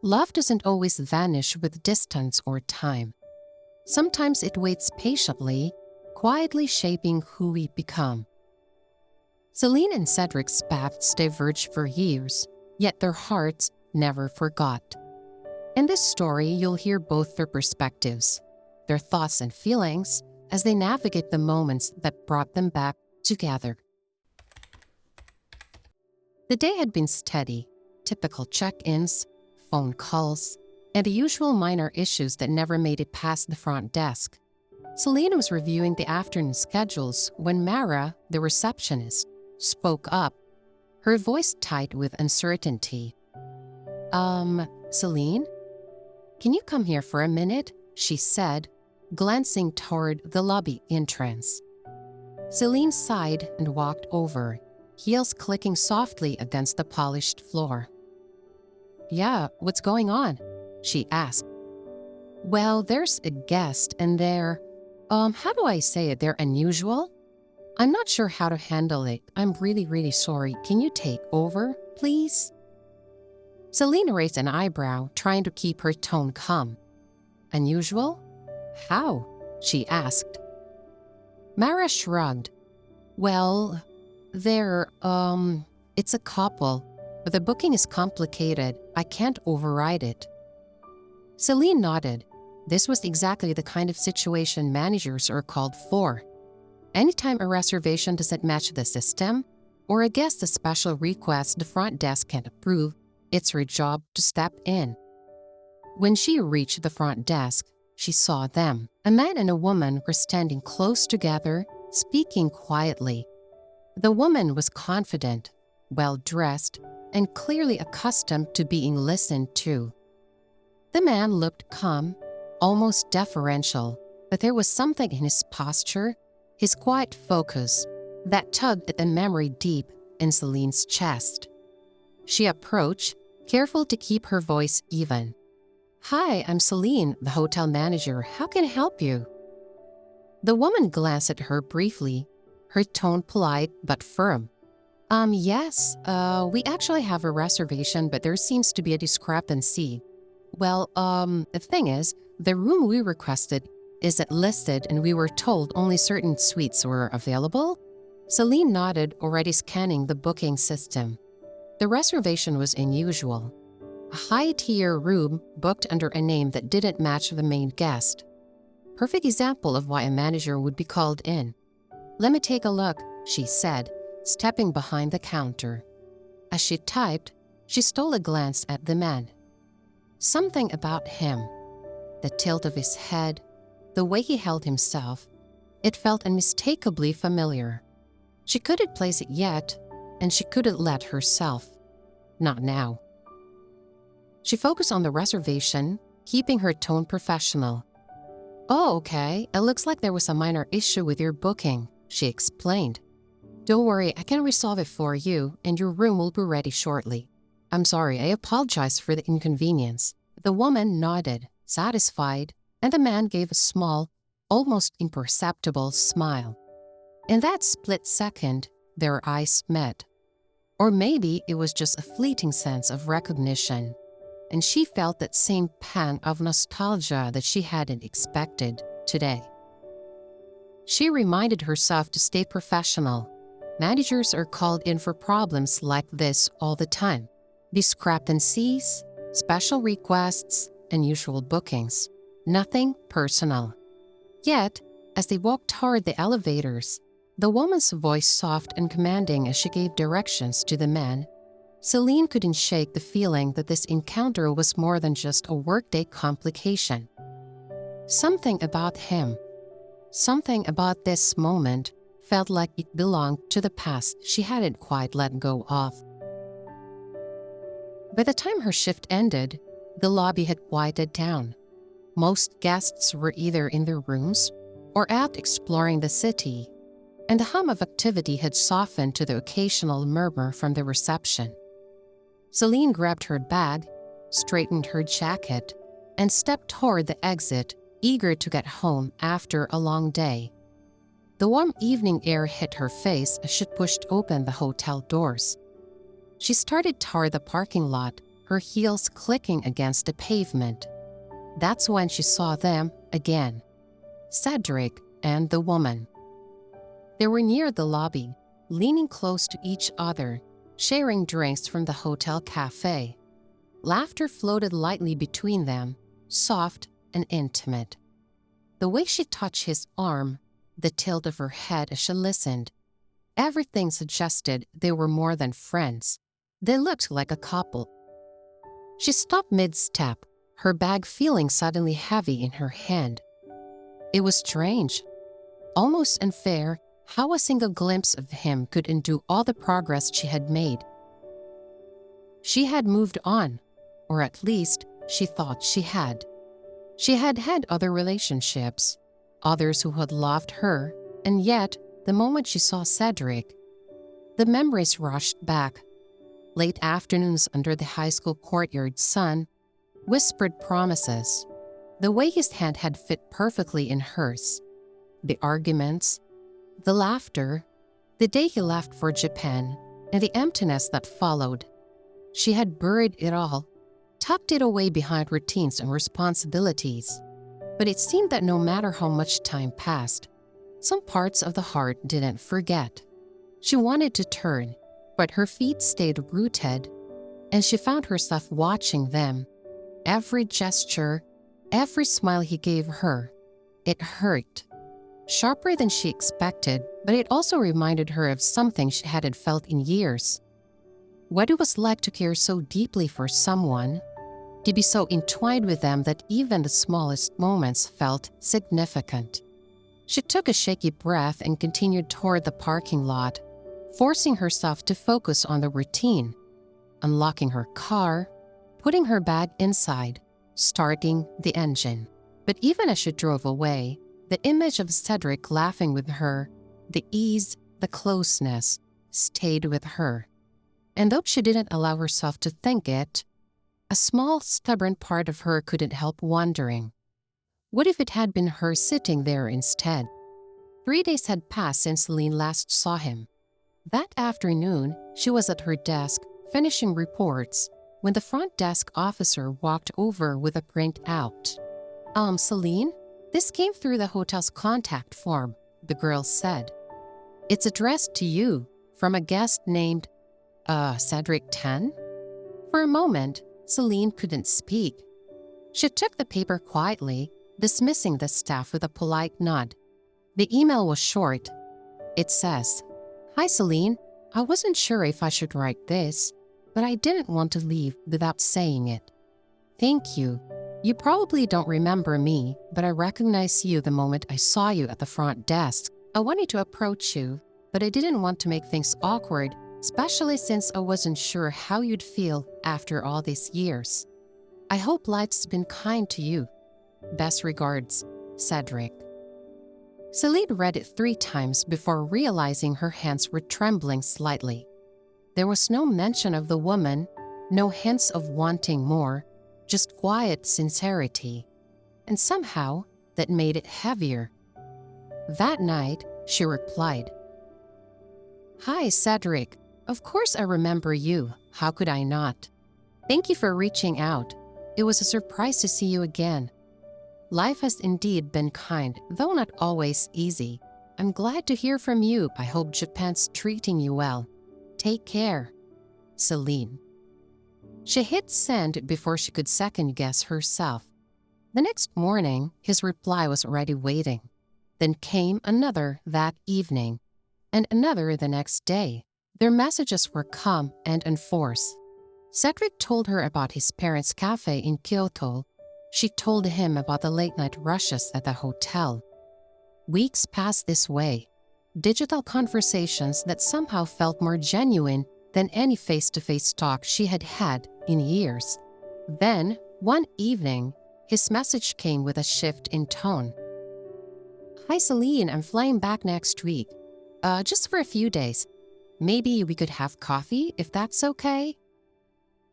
Love doesn't always vanish with distance or time. Sometimes it waits patiently, quietly shaping who we become. Celine and Cedric's paths diverged for years, yet their hearts never forgot. In this story, you'll hear both their perspectives, their thoughts and feelings, as they navigate the moments that brought them back together. The day had been steady, typical check-ins, phone calls, and the usual minor issues that never made it past the front desk. Celine was reviewing the afternoon schedules when Mara, the receptionist, spoke up, her voice tight with uncertainty. Celine? Can you come here for a minute? She said, glancing toward the lobby entrance. Celine sighed and walked over, heels clicking softly against the polished floor. Yeah, what's going on? She asked. Well, there's a guest and how do I say it? They're unusual? I'm not sure how to handle it. I'm really sorry. Can you take over, please? Celine raised an eyebrow, trying to keep her tone calm. Unusual? How? She asked. Mara shrugged. Well, it's a couple, but the booking is complicated. I can't override it. Celine nodded. This was exactly the kind of situation managers are called for. Anytime a reservation doesn't match the system, or a guest a special request the front desk can't approve, it's her job to step in. When she reached the front desk, she saw them. A man and a woman were standing close together, speaking quietly. The woman was confident, well-dressed, and clearly accustomed to being listened to. The man looked calm, almost deferential, but there was something in his posture, his quiet focus, that tugged at a memory deep in Celine's chest. She approached, careful to keep her voice even. Hi, I'm Celine, the hotel manager. How can I help you? The woman glanced at her briefly, her tone polite but firm. Yes, we actually have a reservation, but there seems to be a discrepancy. Well, the thing is, the room we requested isn't listed and we were told only certain suites were available. Celine nodded, already scanning the booking system. The reservation was unusual. A high-tier room booked under a name that didn't match the main guest. Perfect example of why a manager would be called in. Let me take a look, she said, stepping behind the counter. As she typed, she stole a glance at the man. Something about him, the tilt of his head, the way he held himself, it felt unmistakably familiar. She couldn't place it yet, and she couldn't let herself. Not now. She focused on the reservation, keeping her tone professional. Oh, okay. It looks like there was a minor issue with your booking, she explained. Don't worry, I can resolve it for you, and your room will be ready shortly. I'm sorry, I apologize for the inconvenience. The woman nodded, satisfied, and the man gave a small, almost imperceptible smile. In that split second, their eyes met. Or maybe it was just a fleeting sense of recognition, and she felt that same pang of nostalgia that she hadn't expected today. She reminded herself to stay professional. Managers are called in for problems like this all the time. Discrepancies, special requests, unusual bookings. Nothing personal. Yet, as they walked toward the elevators, the woman's voice soft and commanding as she gave directions to the man, Celine couldn't shake the feeling that this encounter was more than just a workday complication. Something about him, something about this moment, felt like it belonged to the past she hadn't quite let go of. By the time her shift ended, the lobby had quieted down. Most guests were either in their rooms or out exploring the city, and the hum of activity had softened to the occasional murmur from the reception. Celine grabbed her bag, straightened her jacket, and stepped toward the exit, eager to get home after a long day. The warm evening air hit her face as she pushed open the hotel doors. She started toward the parking lot, her heels clicking against the pavement. That's when she saw them again, Cedric and the woman. They were near the lobby, leaning close to each other, sharing drinks from the hotel cafe. Laughter floated lightly between them, soft and intimate. The way she touched his arm, the tilt of her head as she listened, everything suggested they were more than friends. They looked like a couple. She stopped mid-step, her bag feeling suddenly heavy in her hand. It was strange, almost unfair, how a single glimpse of him could undo all the progress she had made. She had moved on, or at least she thought she had. She had had other relationships, others who had loved her, and yet, the moment she saw Cedric, the memories rushed back. Late afternoons under the high school courtyard sun, whispered promises, the way his hand had fit perfectly in hers, the arguments, the laughter, the day he left for Japan, and the emptiness that followed. She had buried it all, tucked it away behind routines and responsibilities. But it seemed that no matter how much time passed, some parts of the heart didn't forget. She wanted to turn, but her feet stayed rooted, and she found herself watching them. Every gesture, every smile he gave her, it hurt. Sharper than she expected, but it also reminded her of something she hadn't felt in years. What it was like to care so deeply for someone, to be so entwined with them that even the smallest moments felt significant. She took a shaky breath and continued toward the parking lot, forcing herself to focus on the routine, unlocking her car, putting her bag inside, starting the engine. But even as she drove away, the image of Cedric laughing with her, the ease, the closeness, stayed with her. And though she didn't allow herself to think it, a small, stubborn part of her couldn't help wondering, what if it had been her sitting there instead? 3 days had passed since Celine last saw him. That afternoon, she was at her desk, finishing reports, when the front desk officer walked over with a printout. Celine? This came through the hotel's contact form, the girl said. It's addressed to you, from a guest named, Cedric 10? For a moment, Celine couldn't speak. She took the paper quietly, dismissing the staff with a polite nod. The email was short. It says, "Hi Celine, I wasn't sure if I should write this, but I didn't want to leave without saying it. Thank you. You probably don't remember me, but I recognized you the moment I saw you at the front desk. I wanted to approach you, but I didn't want to make things awkward, especially since I wasn't sure how you'd feel after all these years. I hope life's been kind to you. Best regards, Cedric." Celine read it 3 times before realizing her hands were trembling slightly. There was no mention of the woman, no hints of wanting more, just quiet sincerity. And somehow, that made it heavier. That night, she replied, "Hi, Cedric. Of course I remember you. How could I not? Thank you for reaching out. It was a surprise to see you again. Life has indeed been kind, though not always easy. I'm glad to hear from you. I hope Japan's treating you well. Take care. Celine." She hit send before she could second-guess herself. The next morning, his reply was already waiting. Then came another that evening, and another the next day. Their messages were calm and enforced. Cedric told her about his parents' cafe in Kyoto. She told him about the late-night rushes at the hotel. Weeks passed this way, digital conversations that somehow felt more genuine than any face-to-face talk she had had in years. Then, one evening, his message came with a shift in tone. "Hi Celine, I'm flying back next week. Just for a few days. Maybe we could have coffee, if that's okay?"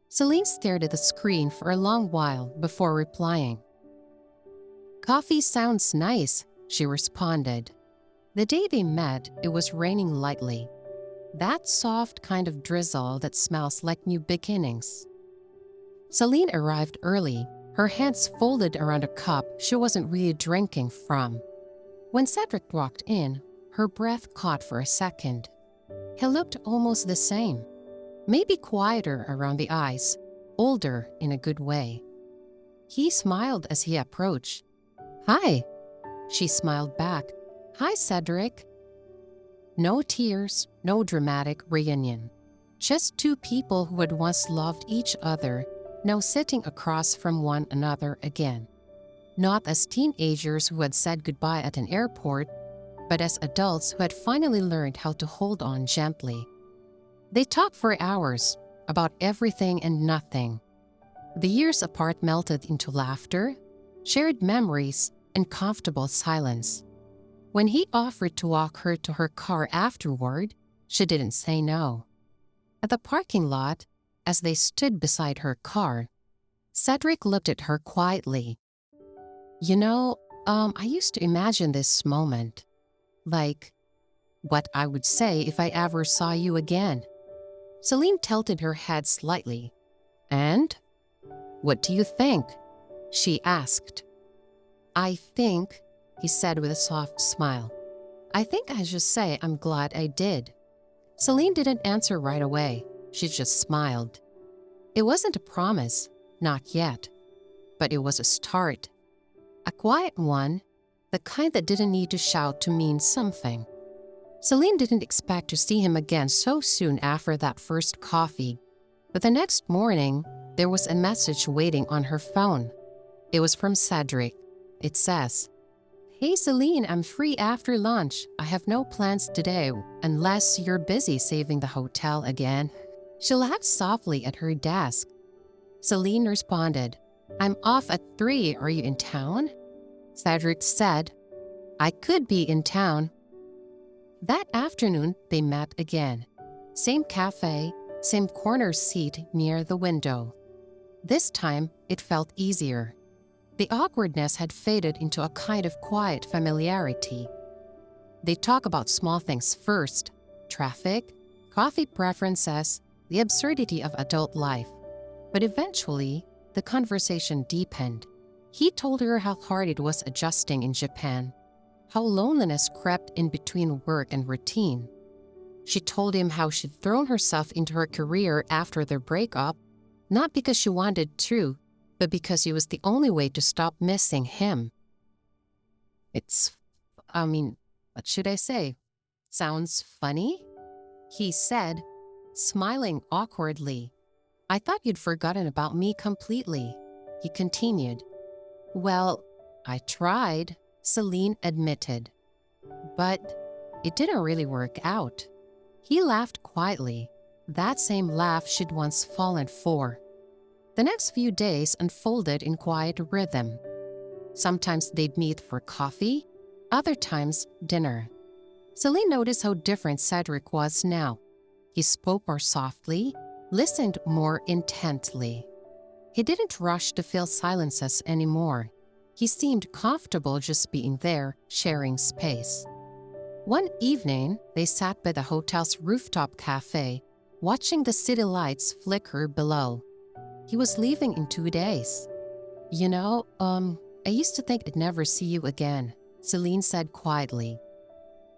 Celine stared at the screen for a long while before replying. "Coffee sounds nice," she responded. The day they met, it was raining lightly. That soft kind of drizzle that smells like new beginnings. Celine arrived early, her hands folded around a cup she wasn't really drinking from. When Cedric walked in, her breath caught for a second. He looked almost the same, maybe quieter around the eyes, older in a good way. He smiled as he approached. "Hi," she smiled back. "Hi, Cedric." No tears, no dramatic reunion. Just two people who had once loved each other, now sitting across from one another again. Not as teenagers who had said goodbye at an airport, but as adults who had finally learned how to hold on gently. They talked for hours about everything and nothing. The years apart melted into laughter, shared memories, and comfortable silence. When he offered to walk her to her car afterward, she didn't say no. At the parking lot, as they stood beside her car, Cedric looked at her quietly. I used to imagine this moment, like what I would say if I ever saw you again." Celine tilted her head slightly. "And? What do you think?" she asked. "I think," he said with a soft smile, "I think I should say I'm glad I did." Celine didn't answer right away. She just smiled. It wasn't a promise, not yet, but it was a start. A quiet one, the kind that didn't need to shout to mean something. Celine didn't expect to see him again so soon after that first coffee, but the next morning, there was a message waiting on her phone. It was from Cedric. It says, "Hey Celine, I'm free after lunch. I have no plans today, unless you're busy saving the hotel again." She laughed softly at her desk. Celine responded, "I'm off at 3. Are you in town?" Cedric said, "I could be in town." That afternoon, they met again. Same cafe, same corner seat near the window. This time, it felt easier. The awkwardness had faded into a kind of quiet familiarity. They talk about small things first: traffic, coffee preferences, the absurdity of adult life. But eventually, the conversation deepened. He told her how hard it was adjusting in Japan, how loneliness crept in between work and routine. She told him how she'd thrown herself into her career after their breakup, not because she wanted to, but because it was the only way to stop missing him. What should I say? Sounds funny? He said, smiling awkwardly. "I thought you'd forgotten about me completely." He continued. "Well, I tried," Celine admitted. "But it didn't really work out." He laughed quietly, that same laugh she'd once fallen for. The next few days unfolded in quiet rhythm. Sometimes they'd meet for coffee, other times dinner. Celine noticed how different Cedric was now. He spoke more softly, listened more intently. He didn't rush to fill silences anymore. He seemed comfortable just being there, sharing space. One evening, they sat by the hotel's rooftop cafe, watching the city lights flicker below. He was leaving in 2 days. I used to think I'd never see you again," Celine said quietly.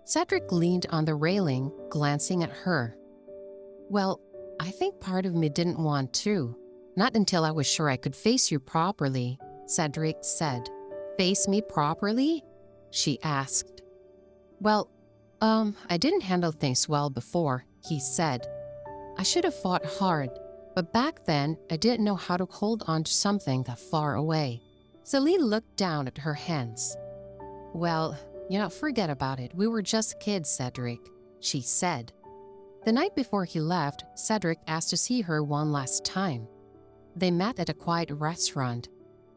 Cedric leaned on the railing, glancing at her. "Well, I think part of me didn't want to. Not until I was sure I could face you properly," Cedric said. "Face me properly?" she asked. "Well, I didn't handle things well before," he said. "I should have fought hard, but back then I didn't know how to hold on to something that far away." Celine looked down at her hands. "Well, forget about it. We were just kids, Cedric," she said. The night before he left, Cedric asked to see her one last time. They met at a quiet restaurant,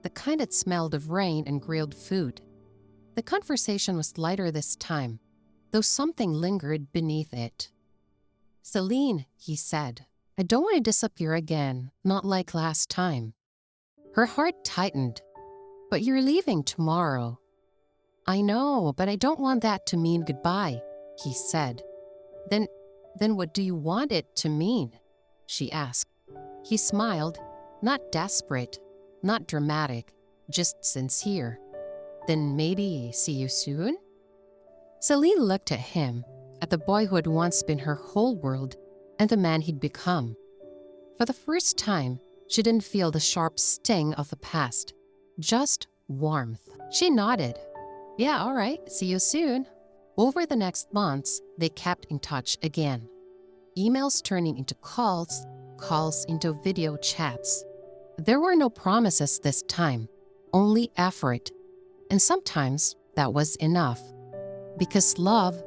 the kind that smelled of rain and grilled food. The conversation was lighter this time, though something lingered beneath it. "Celine," he said, "I don't want to disappear again, not like last time." Her heart tightened. "But you're leaving tomorrow." "I know, but I don't want that to mean goodbye," he said. Then what do you want it to mean?" she asked. He smiled. Not desperate, not dramatic, just sincere. Then maybe see you soon? Celine looked at him, at the boy who had once been her whole world, and the man he'd become. For the first time, she didn't feel the sharp sting of the past, just warmth. She nodded. Yeah, all right, see you soon. Over the next months, they kept in touch again. Emails turning into calls, calls into video chats. There were no promises this time, only effort. And sometimes that was enough. Because love,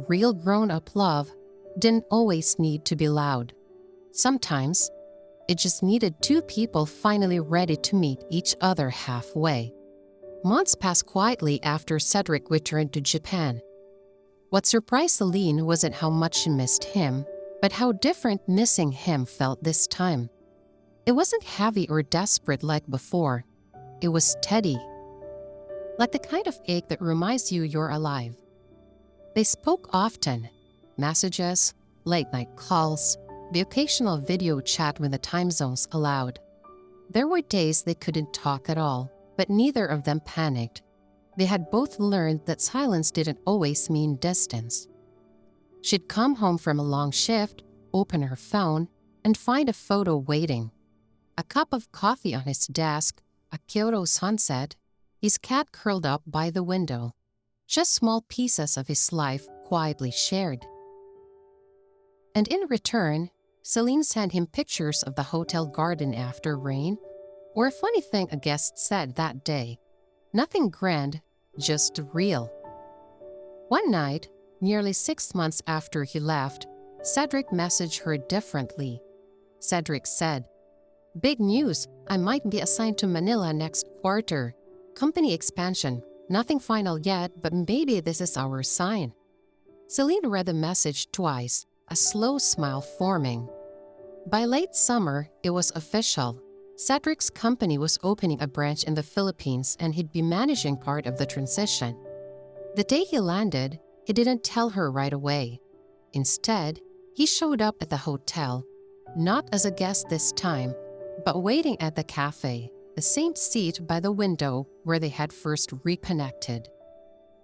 real grown-up love, didn't always need to be loud. Sometimes, it just needed two people finally ready to meet each other halfway. Months passed quietly after Cedric returned to Japan. What surprised Celine wasn't how much she missed him, but how different missing him felt this time. It wasn't heavy or desperate like before. It was steady. Like the kind of ache that reminds you you're alive. They spoke often. Messages, late-night calls, the occasional video chat when the time zones allowed. There were days they couldn't talk at all, but neither of them panicked. They had both learned that silence didn't always mean distance. She'd come home from a long shift, open her phone, and find a photo waiting. A cup of coffee on his desk, a Kyoto sunset, his cat curled up by the window. Just small pieces of his life quietly shared. And in return, Celine sent him pictures of the hotel garden after rain, or a funny thing a guest said that day. Nothing grand, just real. One night, nearly 6 months after he left, Cedric messaged her differently. Cedric said, "Big news, I might be assigned to Manila next quarter. Company expansion, nothing final yet, but maybe this is our sign." Celine read the message twice, a slow smile forming. By late summer, it was official. Cedric's company was opening a branch in the Philippines and he'd be managing part of the transition. The day he landed, he didn't tell her right away. Instead, he showed up at the hotel, not as a guest this time, but waiting at the cafe, the same seat by the window where they had first reconnected.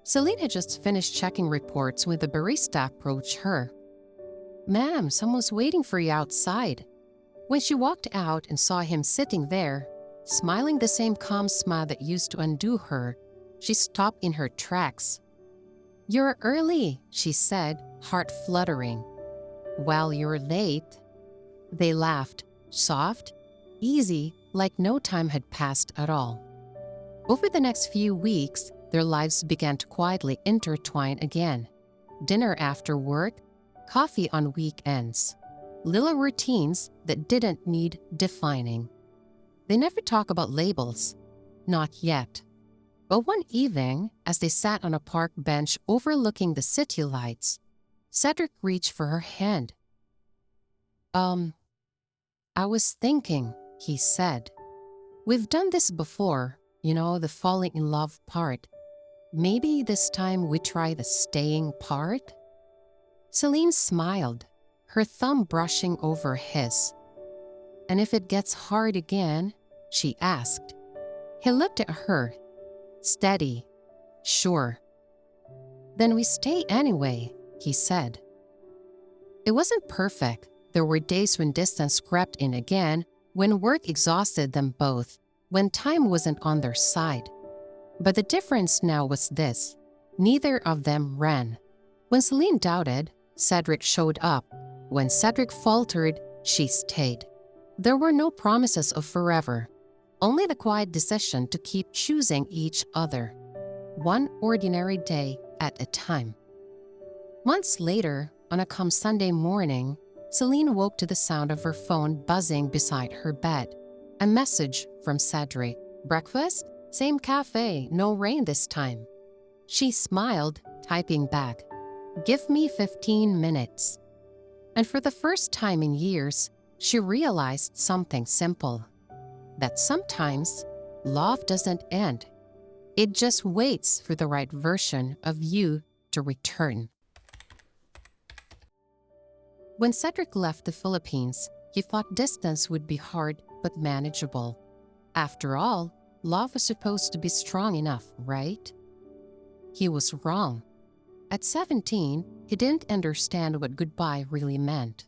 Celine had just finished checking reports when the barista approached her. "Ma'am, someone's waiting for you outside." When she walked out and saw him sitting there, smiling the same calm smile that used to undo her, she stopped in her tracks. "You're early," she said, heart fluttering. "Well, you're late." They laughed, soft, easy, like no time had passed at all. Over the next few weeks, their lives began to quietly intertwine again. Dinner after work, coffee on weekends. Little routines that didn't need defining. They never talk about labels. Not yet. But one evening, as they sat on a park bench overlooking the city lights, Cedric reached for her hand. I was thinking," he said. "We've done this before, the falling in love part. Maybe this time we try the staying part?" Celine smiled, her thumb brushing over his. "And if it gets hard again?" she asked. He looked at her. Steady. "Sure." "Then we stay anyway," he said. It wasn't perfect. There were days when distance crept in again, when work exhausted them both, when time wasn't on their side. But the difference now was this: neither of them ran. When Celine doubted, Cedric showed up. When Cedric faltered, she stayed. There were no promises of forever, only the quiet decision to keep choosing each other, one ordinary day at a time. Months later, on a calm Sunday morning, Celine woke to the sound of her phone buzzing beside her bed. A message from Cedric. "Breakfast? Same cafe, no rain this time." She smiled, typing back, "Give me 15 minutes." And for the first time in years, she realized something simple. That sometimes, love doesn't end. It just waits for the right version of you to return. When Cedric left the Philippines, he thought distance would be hard but manageable. After all, love was supposed to be strong enough, right? He was wrong. At 17, he didn't understand what goodbye really meant.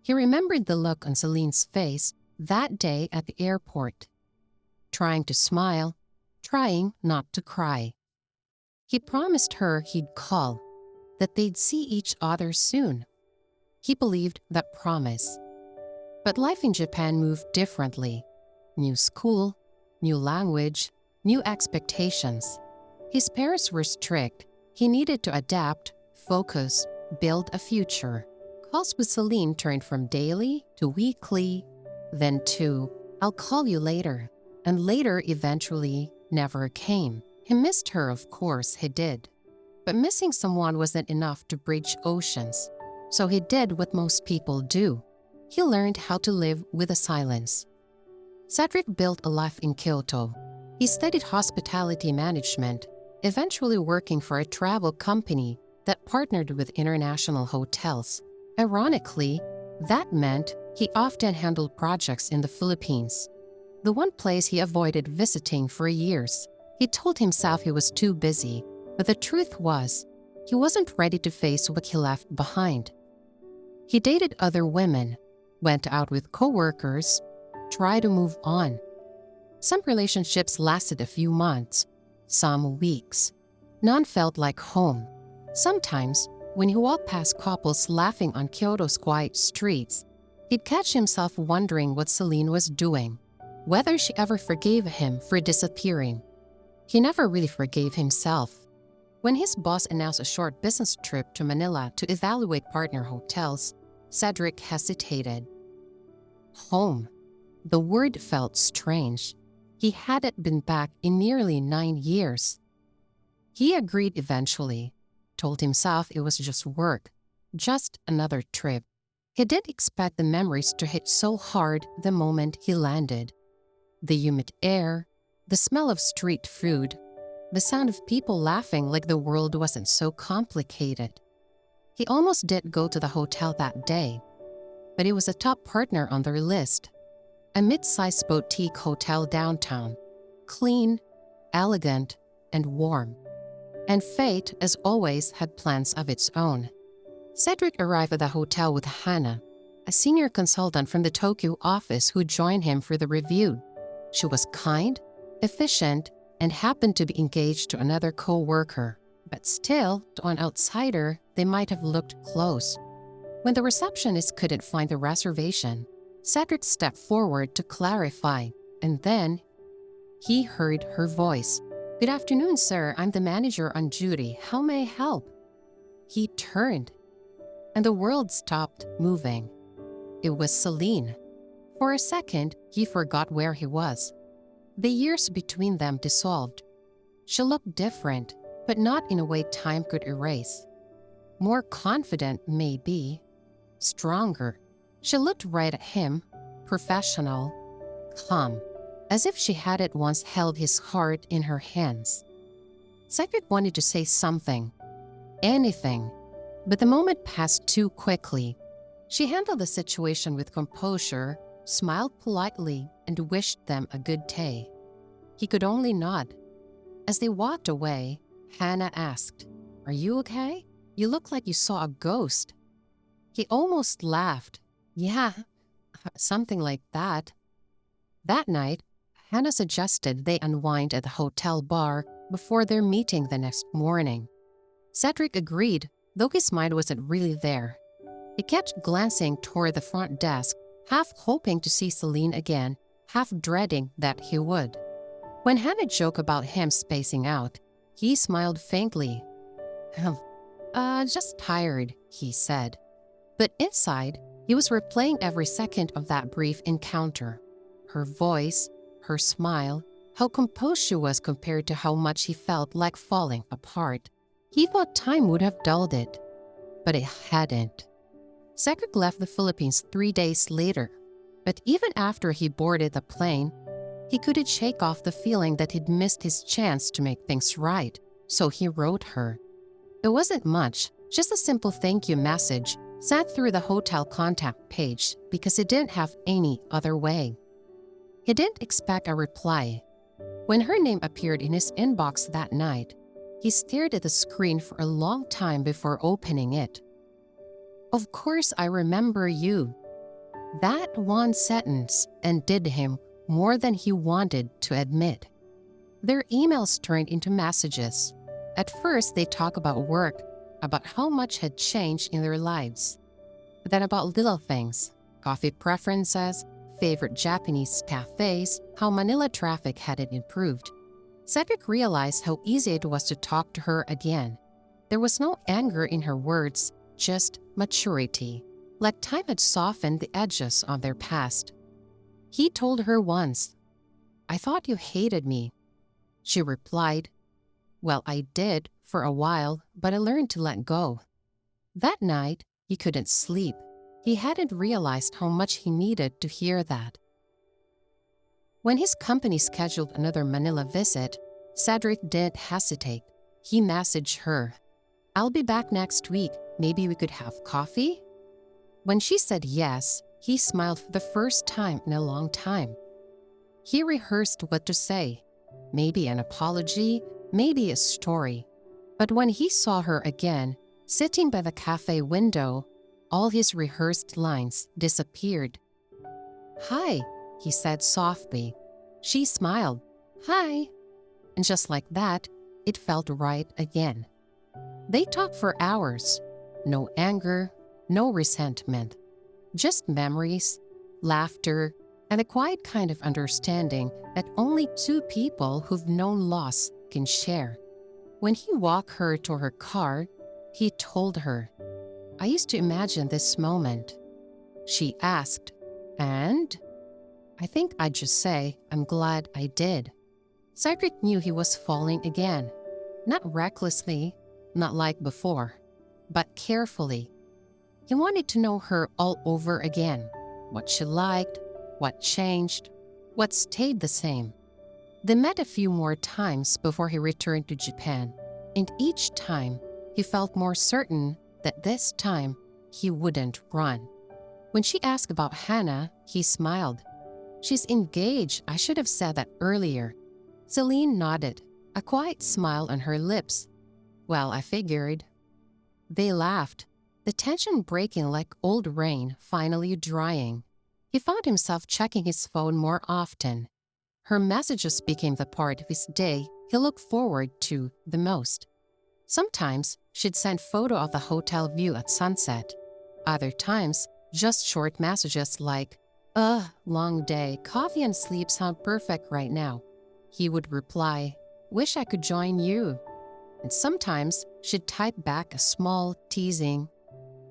He remembered the look on Celine's face that day at the airport. Trying to smile, trying not to cry. He promised her he'd call, that they'd see each other soon. He believed that promise. But life in Japan moved differently. New school, new language, new expectations. His parents were strict. He needed to adapt, focus, build a future. Calls with Celine turned from daily to weekly, then to, "I'll call you later," and later eventually never came. He missed her, of course, he did. But missing someone wasn't enough to bridge oceans. So he did what most people do. He learned how to live with the silence. Cedric built a life in Kyoto. He studied hospitality management, eventually working for a travel company that partnered with international hotels. Ironically, that meant he often handled projects in the Philippines, the one place he avoided visiting for years. He told himself he was too busy, but the truth was, he wasn't ready to face what he left behind. He dated other women, went out with coworkers, tried to move on. Some relationships lasted a few months, some weeks. None felt like home. Sometimes, when he walked past couples laughing on Kyoto's quiet streets, he'd catch himself wondering what Celine was doing, whether she ever forgave him for disappearing. He never really forgave himself. When his boss announced a short business trip to Manila to evaluate partner hotels, Cedric hesitated. Home. The word felt strange. He hadn't been back in nearly 9 years. He agreed eventually, told himself it was just work, just another trip. He didn't expect the memories to hit so hard the moment he landed. The humid air, the smell of street food, the sound of people laughing like the world wasn't so complicated. He almost did go to the hotel that day, but it was a top partner on their list. A mid-sized boutique hotel downtown, clean, elegant, and warm. And fate, as always, had plans of its own. Cedric arrived at the hotel with Hannah, a senior consultant from the Tokyo office who joined him for the review. She was kind, efficient, and happened to be engaged to another co-worker. But still, to an outsider, they might have looked close. When the receptionist couldn't find the reservation, Cedric stepped forward to clarify, and then he heard her voice. "Good afternoon, sir. I'm the manager on duty. How may I help?" He turned, and the world stopped moving. It was Celine. For a second, he forgot where he was. The years between them dissolved. She looked different, but not in a way time could erase. More confident, maybe. Stronger. She looked right at him, professional, calm, as if she had at once held his heart in her hands. Cedric wanted to say something, anything, but the moment passed too quickly. She handled the situation with composure, smiled politely, and wished them a good day. He could only nod. As they walked away, Hannah asked, "Are you okay? You look like you saw a ghost." He almost laughed. "Yeah, something like that." That night, Hannah suggested they unwind at the hotel bar before their meeting the next morning. Cedric agreed, though his mind wasn't really there. He kept glancing toward the front desk, half hoping to see Celine again, half dreading that he would. When Hannah joked about him spacing out, he smiled faintly. Just tired," he said. But inside, he was replaying every second of that brief encounter. Her voice, her smile, how composed she was compared to how much he felt like falling apart. He thought time would have dulled it, but it hadn't. Cedric left the Philippines 3 days later, but even after he boarded the plane, he couldn't shake off the feeling that he'd missed his chance to make things right, so he wrote her. It wasn't much, just a simple thank you message sent through the hotel contact page because he didn't have any other way. He didn't expect a reply. When her name appeared in his inbox that night, he stared at the screen for a long time before opening it. "Of course I remember you." That one sentence undid him more than he wanted to admit. Their emails turned into messages. At first, they talk about work, about how much had changed in their lives. Then about little things, coffee preferences, favorite Japanese cafes, how Manila traffic hadn't improved. Cedric realized how easy it was to talk to her again. There was no anger in her words, just maturity, like time had softened the edges on their past. He told her once, "I thought you hated me." She replied, "Well, I did for a while, but I learned to let go." That night, he couldn't sleep. He hadn't realized how much he needed to hear that. When his company scheduled another Manila visit, Cedric didn't hesitate. He messaged her, "I'll be back next week. Maybe we could have coffee?" When she said yes, he smiled for the first time in a long time. He rehearsed what to say. Maybe an apology, maybe a story. But when he saw her again, sitting by the cafe window, all his rehearsed lines disappeared. "Hi," he said softly. She smiled, "Hi." And just like that, it felt right again. They talked for hours. No anger, no resentment. Just memories, laughter, and a quiet kind of understanding that only two people who've known loss can share. When he walked her to her car, he told her, "I used to imagine this moment." She asked, "And?" "I think I'd just say, I'm glad I did." Cedric knew he was falling again. Not recklessly, not like before, but carefully. He wanted to know her all over again. What she liked, what changed, what stayed the same. They met a few more times before he returned to Japan, and each time he felt more certain that this time he wouldn't run. When she asked about Hannah, he smiled. "She's engaged. I should have said that earlier." Celine nodded, a quiet smile on her lips. "Well, I figured." They laughed, the tension breaking like old rain finally drying. He found himself checking his phone more often. Her messages became the part of his day he looked forward to the most. Sometimes she'd send photo of the hotel view at sunset. Other times, just short messages like, long day, coffee and sleep sound perfect right now." He would reply, "Wish I could join you." And sometimes she'd type back a small, teasing,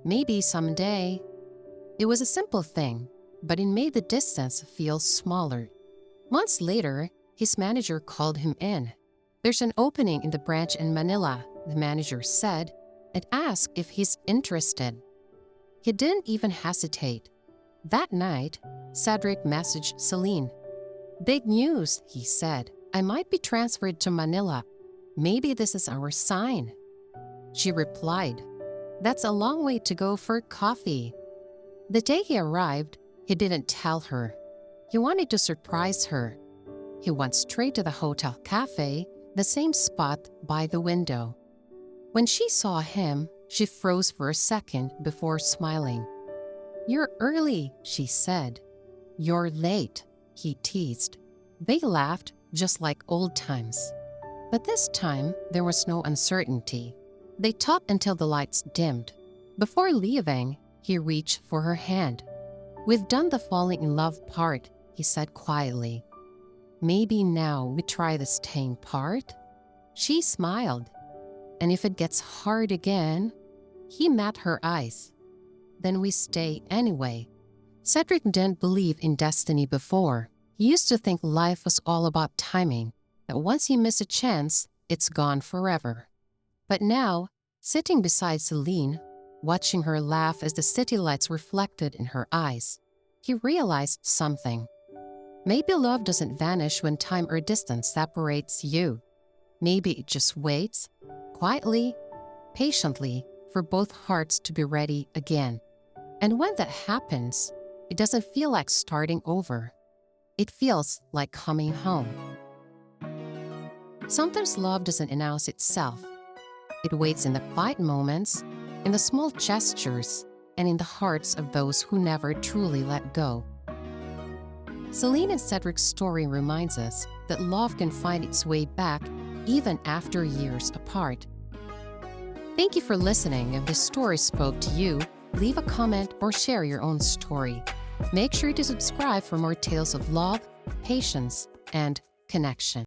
"Maybe someday." It was a simple thing, but it made the distance feel smaller. Months later, his manager called him in. "There's an opening in the branch in Manila," the manager said, and asked if he's interested. He didn't even hesitate. That night, Cedric messaged Celine. "Big news," he said. "I might be transferred to Manila. Maybe this is our sign." She replied, "That's a long way to go for coffee." The day he arrived, he didn't tell her. He wanted to surprise her. He went straight to the hotel cafe, the same spot by the window. When she saw him, she froze for a second before smiling. "You're early," she said. "You're late," he teased. They laughed just like old times. But this time, there was no uncertainty. They talked until the lights dimmed. Before leaving, he reached for her hand. "We've done the falling in love part," he said quietly. "Maybe now we try the staying part?" She smiled. "And if it gets hard again?" He met her eyes. "Then we stay anyway." Cedric didn't believe in destiny before. He used to think life was all about timing, that once you miss a chance, it's gone forever. But now, sitting beside Celine, watching her laugh as the city lights reflected in her eyes, he realized something. Maybe love doesn't vanish when time or distance separates you. Maybe it just waits, quietly, patiently, for both hearts to be ready again. And when that happens, it doesn't feel like starting over. It feels like coming home. Sometimes love doesn't announce itself. It waits in the quiet moments, in the small gestures, and in the hearts of those who never truly let go. Celine and Cedric's story reminds us that love can find its way back even after years apart. Thank you for listening. If this story spoke to you, leave a comment or share your own story. Make sure to subscribe for more tales of love, patience, and connection.